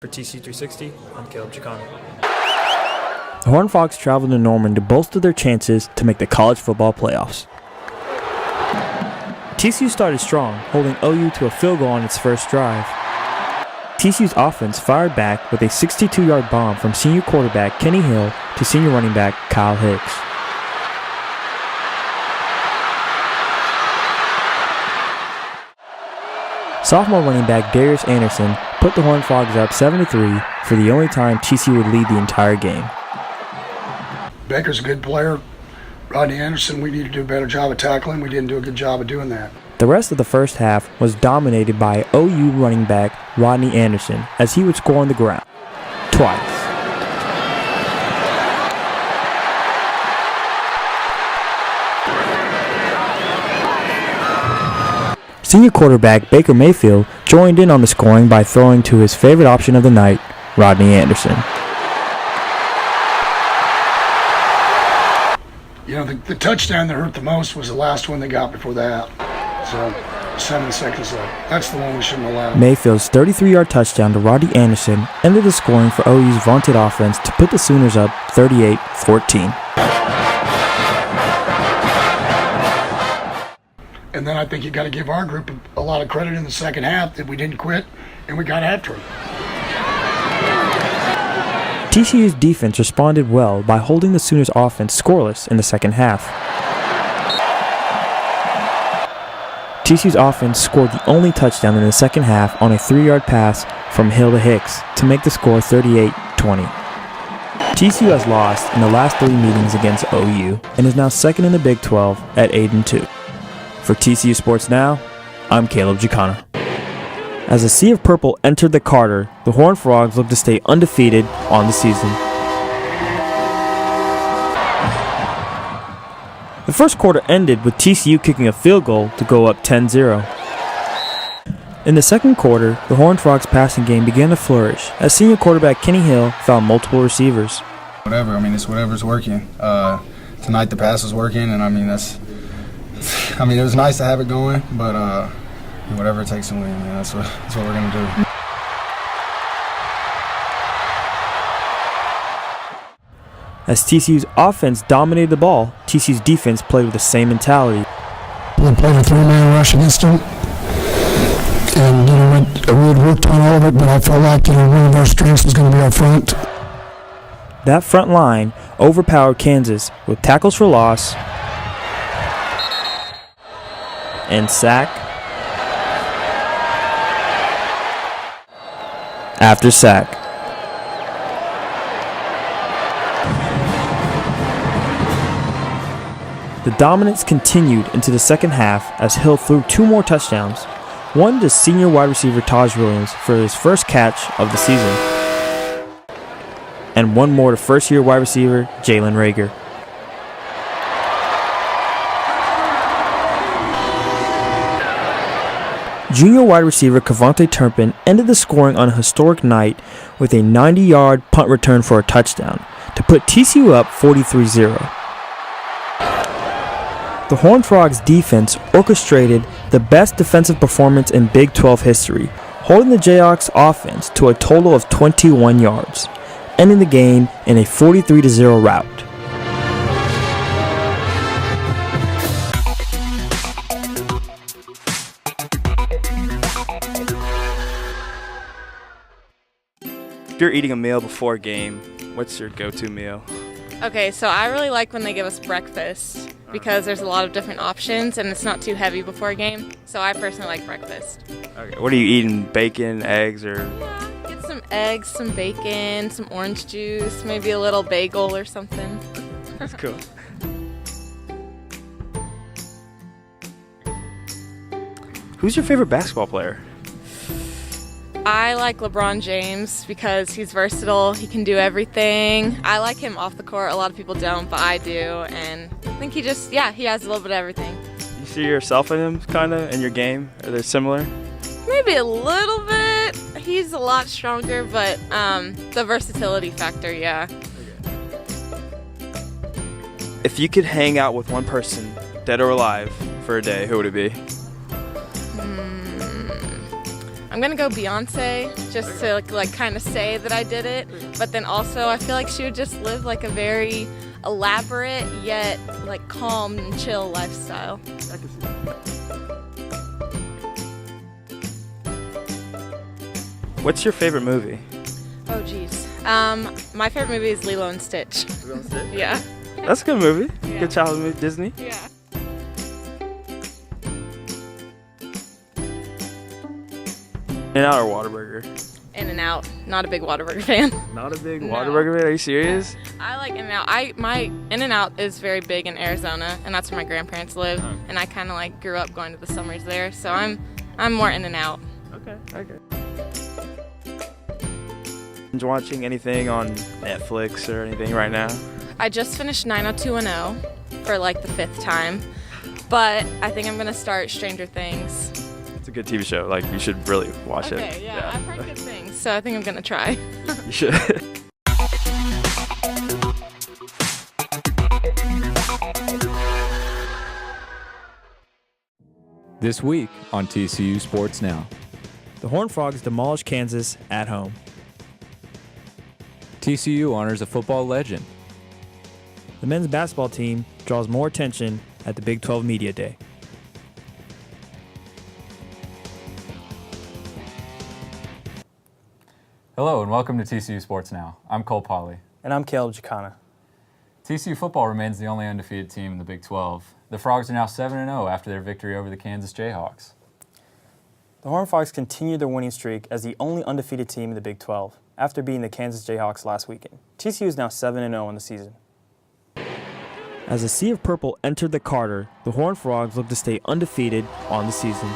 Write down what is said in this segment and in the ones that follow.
For TC 360, I'm Caleb Jakana. The Horned Frogs traveled to Norman to bolster their chances to make the college football playoffs. TCU started strong, holding OU to a field goal on its first drive. TCU's offense fired back with a 62-yard bomb from senior quarterback Kenny Hill to senior running back Kyle Hicks. Sophomore running back Darius Anderson put the Horned Frogs up 7-3 for the only time TCU would lead the entire game. Baker's a good player. Rodney Anderson, we need to do a better job of tackling. We didn't do a good job of doing that. The rest of the first half was dominated by OU running back Rodney Anderson as he would score on the ground twice. Senior quarterback Baker Mayfield joined in on the scoring by throwing to his favorite option of the night, Rodney Anderson. You know, the touchdown that hurt the most was the last one they got before that. So, 7 seconds left. That's the one we shouldn't allow. Mayfield's 33-yard touchdown to Rodney Anderson ended the scoring for OU's vaunted offense to put the Sooners up 38-14. And then I think you got to give our group a lot of credit in the second half that we didn't quit and we got after them. TCU's defense responded well by holding the Sooners' offense scoreless in the second half. TCU's offense scored the only touchdown in the second half on a 3-yard pass from Hill to Hicks to make the score 38-20. TCU has lost in the last 3 meetings against OU and is now second in the Big 12 at 8-2. For TCU Sports Now, I'm Caleb Jakana. As a sea of purple entered the Carter, the Horned Frogs look to stay undefeated on the season. The first quarter ended with TCU kicking a field goal to go up 10-0. In the second quarter, the Horned Frogs passing game began to flourish as senior quarterback Kenny Hill found multiple receivers. It's whatever's working. Tonight the pass was working, and it was nice to have it going, but whatever it takes to win, that's what we're going to do. As TCU's offense dominated the ball, TCU's defense played with the same mentality. We played a 3-man rush against them, and we had worked on all of it, but I felt like one of our strengths was going to be our front. That front line overpowered Kansas with tackles for loss and sack after sack. The dominance continued into the second half as Hill threw 2 more touchdowns, one to senior wide receiver Taj Williams for his first catch of the season, and one more to first-year wide receiver Jalen Rager. Junior wide receiver Cavante Turpin ended the scoring on a historic night with a 90-yard punt return for a touchdown to put TCU up 43-0. The Horned Frogs defense orchestrated the best defensive performance in Big 12 history, holding the Jayhawks offense to a total of 21 yards, ending the game in a 43-0 rout. If you're eating a meal before a game, what's your go-to meal? Okay, so I really like when they give us breakfast because there's a lot of different options and it's not too heavy before a game. So I personally like breakfast. Okay, what are you eating? Bacon, eggs, or? Yeah, get some eggs, some bacon, some orange juice, maybe a little bagel or something. That's cool. Who's your favorite basketball player? I like LeBron James because he's versatile, he can do everything. I like him off the court, a lot of people don't, but I do, and I think he has a little bit of everything. You see yourself in him, kind of, in your game? Are they similar? Maybe a little bit. He's a lot stronger, but the versatility factor, yeah. If you could hang out with one person, dead or alive, for a day, who would it be? I'm gonna go Beyonce just to like kind of say that I did it, but then also I feel like she would just live like a very elaborate yet like calm and chill lifestyle. I can see that. What's your favorite movie? Oh geez. My favorite movie is Lilo and Stitch. Yeah. That's a good movie. Yeah. Good childhood movie. Disney. Yeah. In-N-Out or Whataburger? In-N-Out. Not a big Whataburger fan. Not a big No. Whataburger fan. Are you serious? I like In-N-Out. My In-N-Out is very big in Arizona, and that's where my grandparents live. And I kind of like grew up going to the summers there, so I'm more In-N-Out. Okay. Binge watching anything on Netflix or anything right now? I just finished 90210 for like the 5th time, but I think I'm gonna start Stranger Things. It's a good TV show. Like, you should really watch it. Okay, yeah, I've heard good things, so I think I'm gonna try. You should. This week on TCU Sports Now. The Horned Frogs demolish Kansas at home. TCU honors a football legend. The men's basketball team draws more attention at the Big 12 Media Day. Hello and welcome to TCU Sports Now. I'm Cole Polley. And I'm Caleb Jakana. TCU football remains the only undefeated team in the Big 12. The Frogs are now 7-0 after their victory over the Kansas Jayhawks. The Horned Frogs continue their winning streak as the only undefeated team in the Big 12 after beating the Kansas Jayhawks last weekend. TCU is now 7-0 in the season. As the Sea of Purple entered the Carter, the Horned Frogs look to stay undefeated on the season.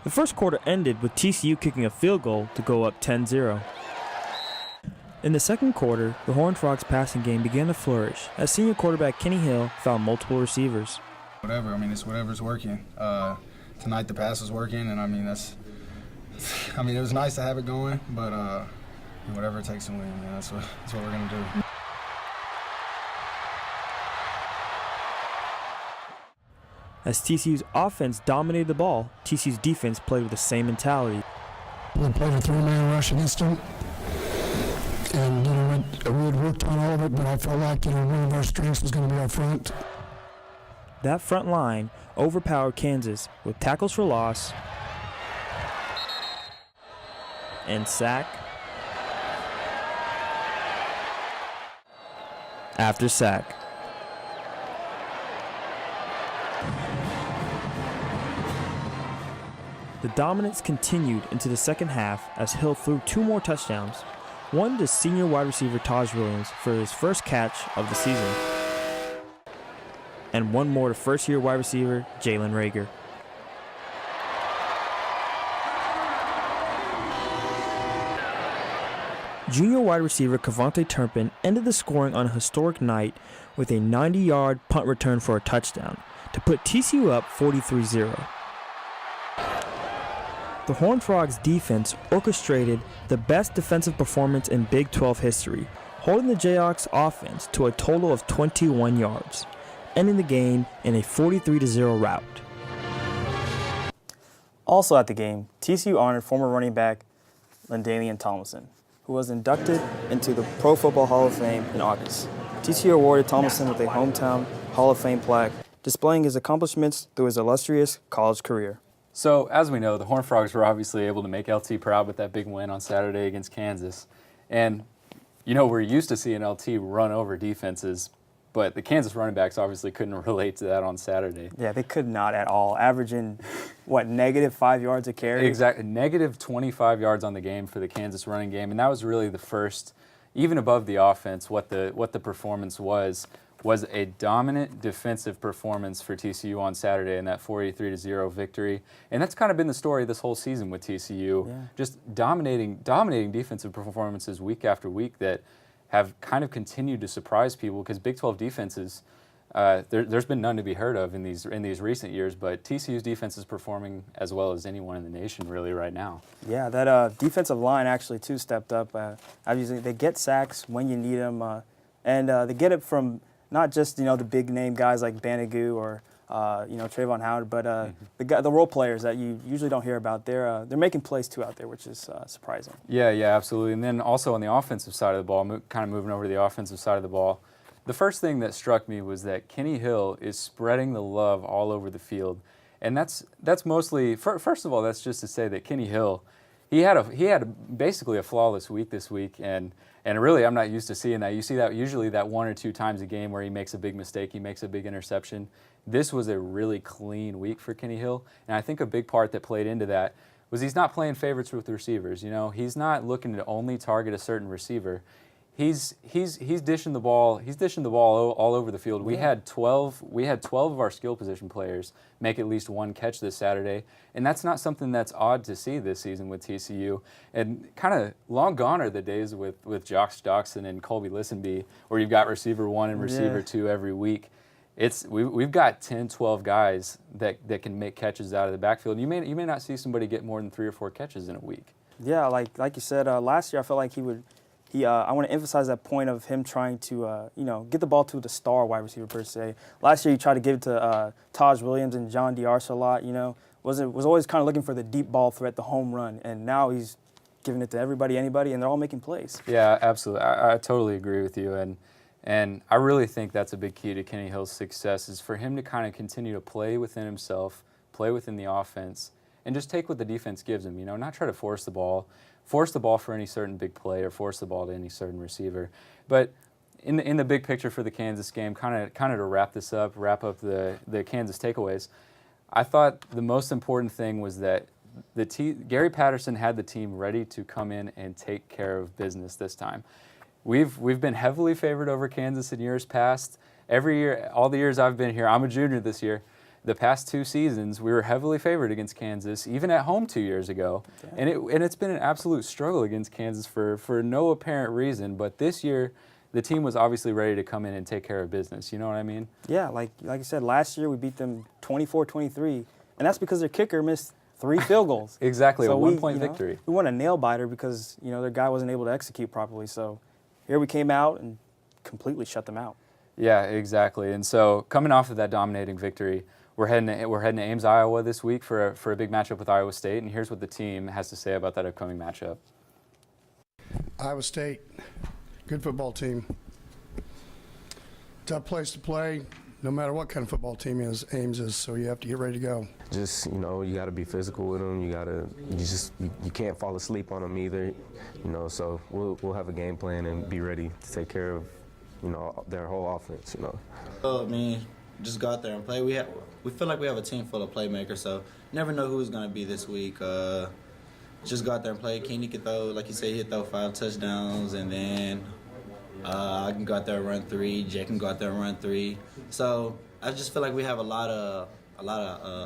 The first quarter ended with TCU kicking a field goal to go up 10-0. In the second quarter, the Horned Frogs passing game began to flourish as senior quarterback Kenny Hill found multiple receivers. Whatever. I mean, it's whatever's working. Tonight the pass was working, and I mean it was nice to have it going, but whatever it takes to win, that's what we're gonna do. As TCU's offense dominated the ball, TCU's defense played with the same mentality. We played a three-man rush against them, and we had worked on all of it, but I felt like one of our strengths was going to be our front. That front line overpowered Kansas with tackles for loss and sack after sack. The dominance continued into the second half as Hill threw 2 more touchdowns, one to senior wide receiver Taj Williams for his first catch of the season, and one more to first-year wide receiver Jalen Rager. Junior wide receiver Cavante Turpin ended the scoring on a historic night with a 90-yard punt return for a touchdown to put TCU up 43-0. The Horned Frogs defense orchestrated the best defensive performance in Big 12 history, holding the Jayhawks offense to a total of 21 yards, ending the game in a 43-0 rout. Also at the game, TCU honored former running back LaDainian Tomlinson, who was inducted into the Pro Football Hall of Fame in August. TCU awarded Tomlinson with a hometown Hall of Fame plaque, displaying his accomplishments through his illustrious college career. So, as we know, the Horned Frogs were obviously able to make LT proud with that big win on Saturday against Kansas. And, we're used to seeing LT run over defenses, but the Kansas running backs obviously couldn't relate to that on Saturday. Yeah, they could not at all, averaging, negative 5 yards a carry? Exactly, negative 25 yards on the game for the Kansas running game, and that was really the first, even above the offense, what the performance was a dominant defensive performance for TCU on Saturday in that 43-0 victory. And that's kind of been the story this whole season with TCU. Yeah. Just dominating defensive performances week after week that have kind of continued to surprise people because Big 12 defenses, there's been none to be heard of in these recent years, but TCU's defense is performing as well as anyone in the nation really right now. Yeah, that defensive line actually too stepped up. Obviously, they get sacks when you need them, and they get it from not just the big name guys like Banagoo or Trayvon Howard, but the role players that you usually don't hear about, they're making plays too out there, which is surprising. Yeah, absolutely. And then also on the offensive side of the ball, kind of moving over to the offensive side of the ball, the first thing that struck me was that Kenny Hill is spreading the love all over the field. And that's mostly, first of all, that's just to say that Kenny Hill, he had basically a flawless week this week, and really I'm not used to seeing that. You see that usually that 1 or 2 times a game where he makes a big mistake, he makes a big interception. This was a really clean week for Kenny Hill, and I think a big part that played into that was he's not playing favorites with receivers. He's not looking to only target a certain receiver. He's dishing the ball. He's dishing the ball all over the field. We had 12 of our skill position players make at least 1 catch this Saturday, and that's not something that's odd to see this season with TCU. And kind of long gone are the days with Josh Doxson and Colby Listenby, where you've got receiver 1 and receiver 2 every week. We've got 10, 12 guys that can make catches out of the backfield. You may not see somebody get more than 3 or 4 catches in a week. Yeah, like you said, last year I felt like I want to emphasize that point of him trying to, get the ball to the star wide receiver per se. Last year he tried to give it to Taj Williams and John D'Arce a lot. Was always kind of looking for the deep ball threat, the home run, and now he's giving it to everybody, anybody, and they're all making plays. Yeah, absolutely. I totally agree with you, and I really think that's a big key to Kenny Hill's success is for him to kind of continue to play within himself, play within the offense, and just take what the defense gives him. Not try to force the ball for any certain big play or force the ball to any certain receiver. But in the big picture for the Kansas game, kind of to wrap up the Kansas takeaways, I thought the most important thing was that Gary Patterson had the team ready to come in and take care of business this time. We've been heavily favored over Kansas in years past. Every year, all the years I've been here, I'm a junior this year. The past 2 seasons, we were heavily favored against Kansas, even at home 2 years ago. And it's been an absolute struggle against Kansas for no apparent reason. But this year, the team was obviously ready to come in and take care of business. You know what I mean? Yeah, like I said, last year we beat them 24-23, and that's because their kicker missed 3 field goals. Exactly, so a 1-point victory. We won a nail-biter because, their guy wasn't able to execute properly. So here we came out and completely shut them out. Yeah, exactly. And so coming off of that dominating victory, we're heading to Ames, Iowa this week for a big matchup with Iowa State, and here's what the team has to say about that upcoming matchup. Iowa State, good football team. Tough place to play, no matter what kind of football team Ames is, so you have to get ready to go. Just, you got to be physical with them. You can't fall asleep on them either, so we'll have a game plan and be ready to take care of, their whole offense, just go out there and play. We feel like we have a team full of playmakers, so never know who's going to be this week. Just go out there and play. Kenny can throw, like you say, he'll throw 5 touchdowns, and then I can go out there and run 3. Jay can go out there and run 3. So I just feel like we have a lot of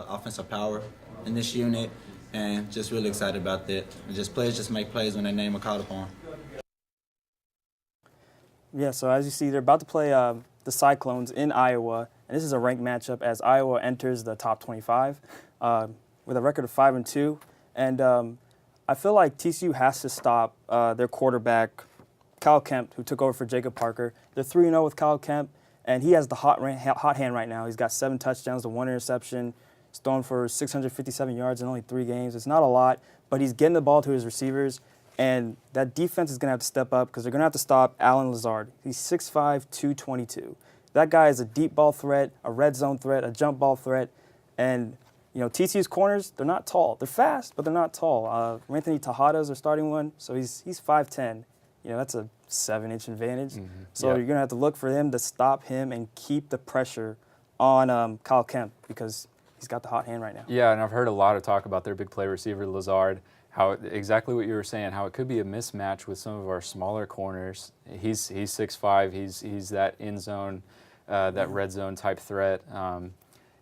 offensive power in this unit, and just really excited about that. Players just make plays when their name are called upon. Yeah, so as you see, they're about to play the Cyclones in Iowa, and this is a ranked matchup as Iowa enters the top 25 with a record of 5-2. And I feel like TCU has to stop their quarterback, Kyle Kemp, who took over for Jacob Parker. They're 3-0 with Kyle Kemp, and he has the hot hand right now. He's got 7 touchdowns to 1 interception. He's thrown for 657 yards in only 3 games. It's not a lot, but he's getting the ball to his receivers. And that defense is going to have to step up because they're going to have to stop Alan Lazard. He's 6'5", 222. That guy is a deep ball threat, a red zone threat, a jump ball threat. And, TCU's corners, they're not tall. They're fast, but they're not tall. Anthony Tejada is their starting one, so he's 5'10". That's a 7-inch advantage. Mm-hmm. So you're going to have to look for them to stop him and keep the pressure on Kyle Kemp because he's got the hot hand right now. Yeah, and I've heard a lot of talk about their big play receiver, Lazard. Exactly what you were saying, how it could be a mismatch with some of our smaller corners. He's 6'5", he's that end zone, that red zone type threat.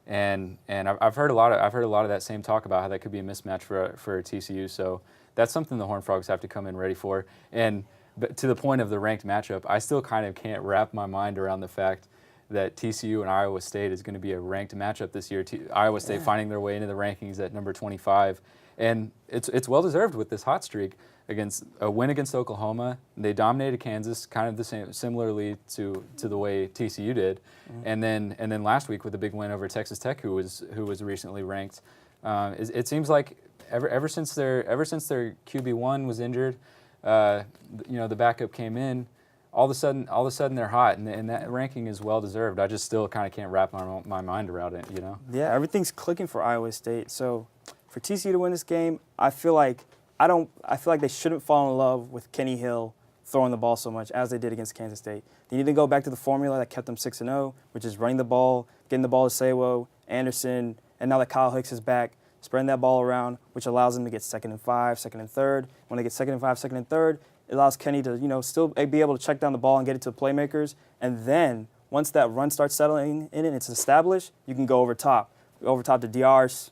And I've heard a lot of that same talk about how that could be a mismatch for TCU. So that's something the Horned Frogs have to come in ready for. But to the point of the ranked matchup, I still kind of can't wrap my mind around the fact that TCU and Iowa State is going to be a ranked matchup this year. Iowa State finding their way into the rankings at number 25. And it's well-deserved with this hot streak. against a win against Oklahoma. They dominated Kansas, kind of the same, similarly to the way TCU did, and then last week with a big win over Texas Tech, who was recently ranked. It seems like ever since their QB1 was injured, the backup came in. All of a sudden they're hot, and that ranking is well deserved. I just still kind of can't wrap my mind around it. Yeah, everything's clicking for Iowa State. So for TCU to win this game, I feel like they shouldn't fall in love with Kenny Hill throwing the ball so much as they did against Kansas State. They need to go back to the formula that kept them 6-0, which is running the ball, getting the ball to Sawo, Anderson, and now that Kyle Hicks is back, spreading that ball around, which allows them to get 2nd and 5, 2nd and 3rd. When they get 2nd and 5, 2nd and 3rd, it allows Kenny to still be able to check down the ball and get it to the playmakers. And then once that run starts settling in and it's established, you can go over top to Diarse,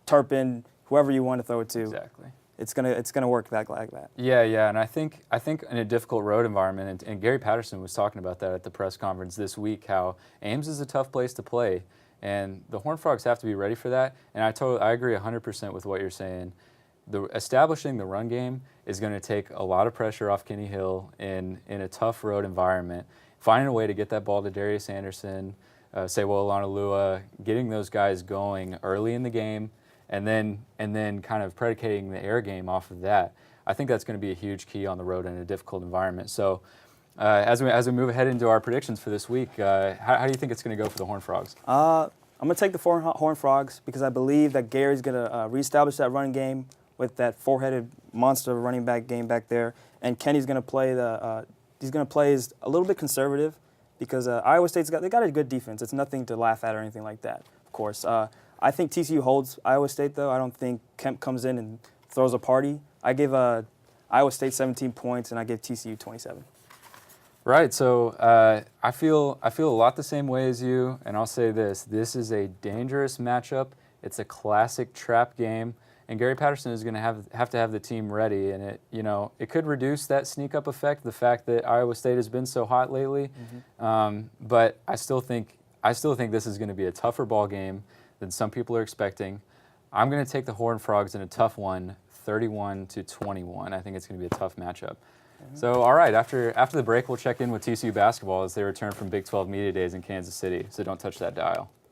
Turpin, whoever you want to throw it to. Exactly. It's gonna work like that. Yeah, and I think in a difficult road environment, and Gary Patterson was talking about that at the press conference this week, how Ames is a tough place to play, and the Horned Frogs have to be ready for that. And I agree 100% with what you're saying. Establishing the run game is going to take a lot of pressure off Kenny Hill in a tough road environment. Finding a way to get that ball to Darius Anderson, Sewo Olanolua, getting those guys going early in the game. And then kind of predicating the air game off of that. I think that's going to be a huge key on the road in a difficult environment. So as we move ahead into our predictions for this week, how do you think it's going to go for the Horned Frogs? I'm going to take the Horned Frogs because I believe that Gary's going to reestablish that running game with that four-headed monster running back game back there. And Kenny's going to play a little bit conservative because Iowa State's got a good defense. It's nothing to laugh at or anything like that, of course. I think TCU holds Iowa State, though. I don't think Kemp comes in and throws a party. I give Iowa State 17 points, and I give TCU 27. Right. So I feel a lot the same way as you, and I'll say this: this is a dangerous matchup. It's a classic trap game, and Gary Patterson is going to have to have the team ready. And it could reduce that sneak up effect, the fact that Iowa State has been so hot lately. But I still think this is going to be a tougher ball game than some people are expecting. I'm going to take the Horned Frogs in a tough one, 31-21. I think it's going to be a tough matchup. So, all right, after the break, we'll check in with TCU basketball as they return from Big 12 Media Days in Kansas City. So don't touch that dial.